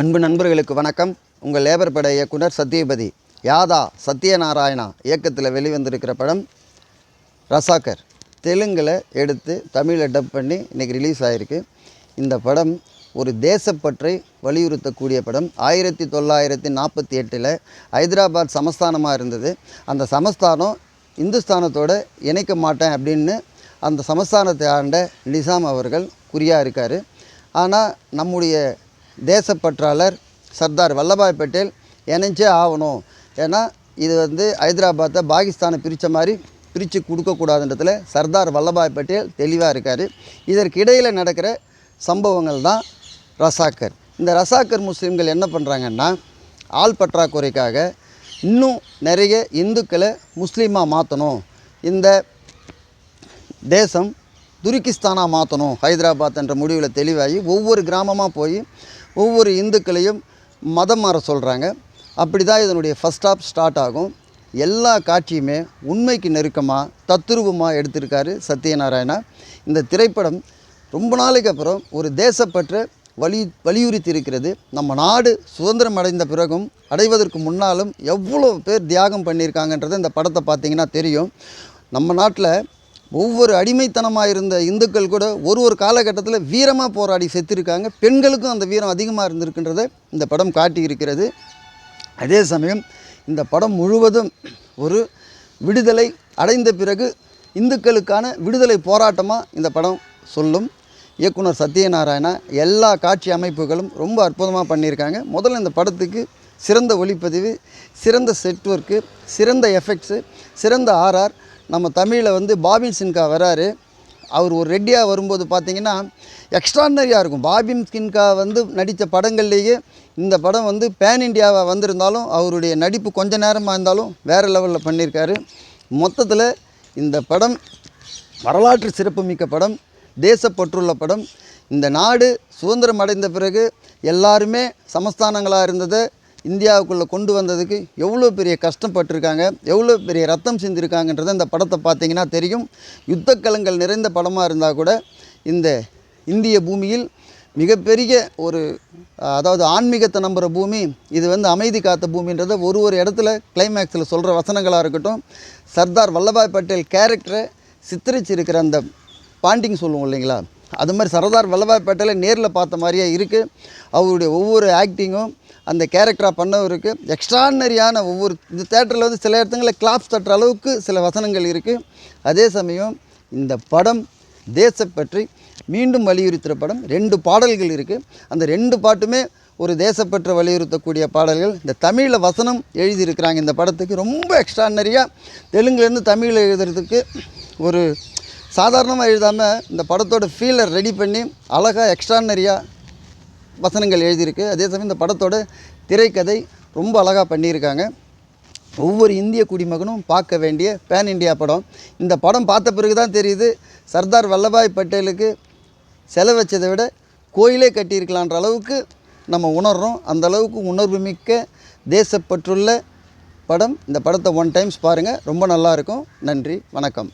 அன்பு நண்பர்களுக்கு வணக்கம். உங்கள் லேபர் பட இயக்குனர் சத்யபதி. யாதா சத்யநாராயணா இயக்கத்தில் வெளிவந்திருக்கிற படம் ரசாக்கர். தெலுங்கில் எடுத்து தமிழில் டப் பண்ணி இன்றைக்கி ரிலீஸ் ஆகிருக்கு. இந்த படம் ஒரு தேசப்பற்றை வலியுறுத்தக்கூடிய படம். 1948 ஹைதராபாத் சமஸ்தானமாக இருந்தது. அந்த சமஸ்தானம் இந்துஸ்தானத்தோடு இணைக்க மாட்டேன் அப்படின்னு அந்த சமஸ்தானத்தை ஆண்ட நிசாம் அவர்கள் குறியாக இருக்கார். ஆனால் நம்முடைய தேசப்பற்றாளர் சர்தார் வல்லபாய் பட்டேல் இணைஞ்சே ஆகணும், ஏன்னா இது ஹைதராபாத்தை பாகிஸ்தானை பிரித்த மாதிரி பிரித்து கொடுக்கக்கூடாதுன்றதில் சர்தார் வல்லபாய் பட்டேல் தெளிவாக இருக்கார். இதற்கு இடையில் நடக்கிற சம்பவங்கள் தான் ரசாக்கர். இந்த ரசாக்கர் முஸ்லீம்கள் என்ன பண்ணுறாங்கன்னா, ஆள் பற்றாக்குறைக்காக இன்னும் நிறைய இந்துக்களை முஸ்லீமாக மாற்றணும், இந்த தேசம் துருக்கிஸ்தானாக மாற்றணும் ஹைதராபாத் என்ற முடிவில் தெளிவாகி ஒவ்வொரு கிராமமாக போய் ஒவ்வொரு இந்துக்களையும் மதம் மாற சொல்கிறாங்க. அப்படி தான் இதனுடைய ஃபஸ்ட் ஹாஃப் ஸ்டார்ட் ஆகும். எல்லா காட்சியுமே உண்மைக்கு நெருக்கமாக தத்துருவமாக எடுத்திருக்காரு சத்யநாராயணா. இந்த திரைப்படம் ரொம்ப நாளைக்கு அப்புறம் ஒரு தேசப்பற்றை வலியுறுத்தி இருக்கிறது. நம்ம நாடு சுதந்திரம் அடைந்த பிறகும் அடைவதற்கு முன்னாலும் எவ்வளோ பேர் தியாகம் பண்ணியிருக்காங்கன்றது இந்த படத்தை பார்த்திங்கன்னா தெரியும். நம்ம நாட்டில் ஒவ்வொரு அடிமைத்தனமாக இருந்த இந்துக்கள் கூட ஒரு காலகட்டத்தில் வீரமாக போராடி செத்துருக்காங்க. பெண்களுக்கும் அந்த வீரம் அதிகமாக இருந்திருக்குன்றதை இந்த படம் காட்டியிருக்கிறது. அதே சமயம் இந்த படம் முழுவதும் ஒரு விடுதலை அடைந்த பிறகு இந்துக்களுக்கான விடுதலை போராட்டமாக இந்த படம் சொல்லும். இயக்குனர் சத்யநாராயணா எல்லா காட்சி அமைப்புகளும் ரொம்ப அற்புதமாக பண்ணியிருக்காங்க. முதல்ல இந்த படத்துக்கு சிறந்த ஒளிப்பதிவு, சிறந்த செட் ஒர்க்கு, சிறந்த எஃபெக்ட்ஸு, சிறந்த ஆர்ஆர். நம்ம தமிழில் பாபின் சின்ஹா வராரு. அவர் ஒரு ரெட்டியாக வரும்போது பார்த்திங்கன்னா எக்ஸ்ட்ரானரியாக இருக்கும். பாபின் சின்ஹா நடித்த படங்கள்லேயே இந்த படம் பேன் இண்டியாவாக வந்திருந்தாலும் அவருடைய நடிப்பு கொஞ்ச நேரமாக இருந்தாலும் வேறு லெவலில் பண்ணியிருக்காரு. மொத்தத்தில் இந்த படம் வரலாற்று சிறப்புமிக்க படம், தேசப்பற்றுள்ள படம். இந்த நாடு சுதந்திரம் அடைந்த பிறகு எல்லாருமே சமஸ்தானங்களாக இருந்ததை இந்தியாவுக்குள்ளே கொண்டு வந்ததுக்கு எவ்வளோ பெரிய கஷ்டப்பட்டிருக்காங்க, எவ்வளோ பெரிய ரத்தம் சிந்திருக்காங்கன்றதை இந்த படத்தை பார்த்திங்கன்னா தெரியும். யுத்தக்கலங்கள் நிறைந்த படமாக இருந்தால் கூட இந்த இந்திய பூமியில் மிகப்பெரிய ஒரு ஆன்மீகத்தை நம்புகிற பூமி இது, அமைதி காத்த பூமின்றதை ஒரு இடத்துல கிளைமேக்ஸில் சொல்கிற வசனங்களாக இருக்கட்டும், சர்தார் வல்லபாய் பட்டேல் கேரக்டரை சித்தரிச்சிருக்கிற அந்த பாண்டிங் சொல்லுவோம் இல்லைங்களா, அது மாதிரி சர்தார் வல்லபாய் பட்டேலை நேரில் பார்த்த மாதிரியே இருக்குது. அவருடைய ஒவ்வொரு ஆக்டிங்கும் அந்த கேரக்டராக பண்ணவருக்கு எக்ஸ்ட்ரானரியான இந்த தேட்டரில் சில இடத்துங்களில் கிளாப்ஸ் தட்டுற அளவுக்கு சில வசனங்கள் இருக்குது. அதே சமயம் இந்த படம் தேசப்பற்றி மீண்டும் வலியுறுத்துகிற படம். 2 பாடல்கள் இருக்குது. அந்த 2 பாட்டுமே ஒரு தேசப்பற்றை வலியுறுத்தக்கூடிய பாடல்கள். இந்த தமிழில் வசனம் எழுதியிருக்கிறாங்க இந்த படத்துக்கு. ரொம்ப எக்ஸ்ட்ரானரியாக தெலுங்குலேருந்து தமிழில் எழுதுறதுக்கு ஒரு சாதாரணமாக எழுதாமல் இந்த படத்தோட ஃபீலை ரெடி பண்ணி அழகாக எக்ஸ்ட்ரானரியாக வசனங்கள் எழுதியிருக்கு. அதே சமயம் இந்த படத்தோட திரைக்கதை ரொம்ப அழகாக பண்ணியிருக்காங்க. ஒவ்வொரு இந்திய குடிமகனும் பார்க்க வேண்டிய பேன் இண்டியா படம். இந்த படம் பார்த்த பிறகு தான் தெரியுது, சர்தார் வல்லபாய் பட்டேலுக்கு செலவு வச்சதை விட கோயிலே கட்டியிருக்கலான்ற அளவுக்கு நம்ம உணர்கிறோம். அந்த அளவுக்கு உணர்வு மிக்க தேசப்பற்றுள்ள படம். இந்த படத்தை 1 டைம்ஸ் பாருங்கள், ரொம்ப நல்லாயிருக்கும். நன்றி, வணக்கம்.